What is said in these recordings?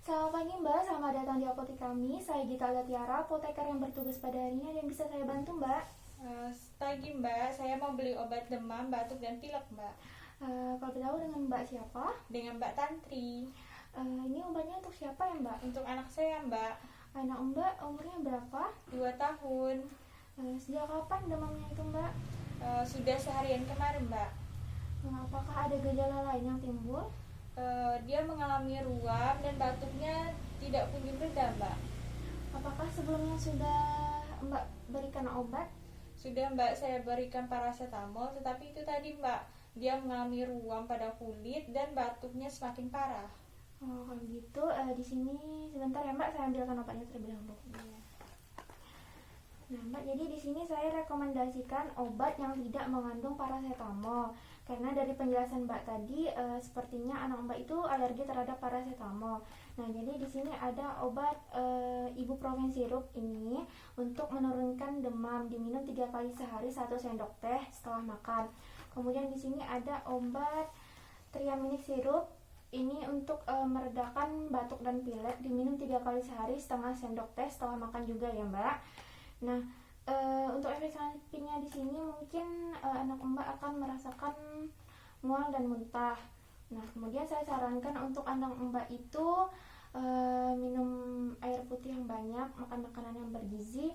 Selamat pagi Mbak, selamat datang di apotek kami. Saya Gita Tiara, apoteker yang bertugas pada hari ini. Ada yang bisa saya bantu Mbak? Pagi Mbak, saya mau beli obat demam, batuk, dan pilek Mbak. Kalau tahu dengan Mbak siapa? Dengan Mbak Tantri. Ini obatnya untuk siapa ya Mbak? Untuk anak saya Mbak, Anak Mbak umurnya berapa? 2 tahun. Sejak kapan demamnya itu Mbak? Sudah seharian kemarin Mbak. Apakah ada gejala lain yang timbul? Dia mengalami ruam dan batuknya tidak kunjung reda Mbak. Apakah sebelumnya sudah Mbak berikan obat? Sudah Mbak, saya berikan paracetamol, tetapi itu tadi Mbak, dia mengalami ruam pada kulit dan batuknya semakin parah. Kalau gitu di sini sebentar ya Mbak, saya ambilkan obatnya terlebih dahulu. Nah Mbak, jadi di sini saya rekomendasikan obat yang tidak mengandung paracetamol. Karena dari penjelasan Mbak tadi, sepertinya anak Mbak itu alergi terhadap paracetamol. Nah, jadi di sini ada obat ibuprofen sirup ini untuk menurunkan demam, diminum 3 kali sehari 1 sendok teh setelah makan. Kemudian di sini ada obat triaminic sirup ini untuk meredakan batuk dan pilek, diminum 3 kali sehari setengah sendok teh setelah makan juga ya Mbak. Nah, untuk efek sampingnya di sini mungkin anak Mbak akan merasakan mual dan muntah. Nah, kemudian saya sarankan untuk anak Mbak itu minum air putih yang banyak, makan makanan yang bergizi,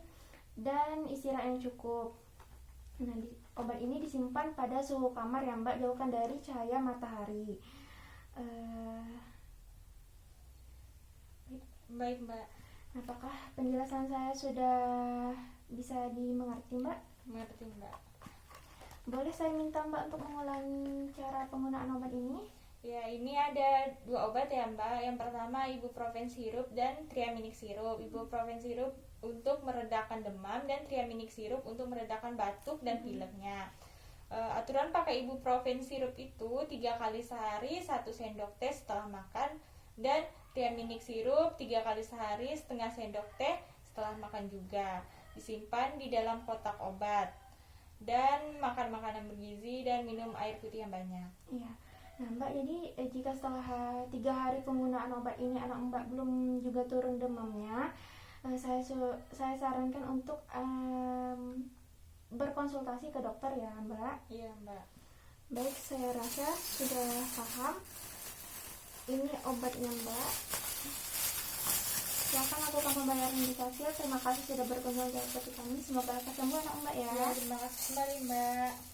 dan istirahat yang cukup. Nah, obat ini disimpan pada suhu kamar ya Mbak, jauhkan dari cahaya matahari. Baik Mbak. Apakah penjelasan saya sudah bisa dimengerti Mbak? Mengerti Mbak. Boleh saya minta Mbak untuk mengulangi cara penggunaan obat ini? Ya, ini ada 2 obat ya Mbak. Yang pertama ibuprofen sirup dan triaminic sirup. Ibuprofen sirup untuk meredakan demam dan triaminic sirup untuk meredakan batuk dan pileknya. Aturan pakai ibuprofen sirup itu 3 kali sehari 1 sendok teh setelah makan, dan triaminic sirup 3 kali sehari setengah sendok teh setelah makan juga. Disimpan di dalam kotak obat, dan makan makanan bergizi dan minum air putih yang banyak. Iya. Nah Mbak, jadi jika setelah 3 hari penggunaan obat ini anak Mbak belum juga turun demamnya, saya sarankan untuk berkonsultasi ke dokter ya Mbak. Iya Mbak. Baik, saya rasa sudah paham. Ini obatnya Mbak. Silakan lakukan pembayaran di kasir. Terima kasih sudah berkunjung ke apotek kami. Semoga lekas sembuh anak Mbak ya. Ya, terima kasih kembali Mbak.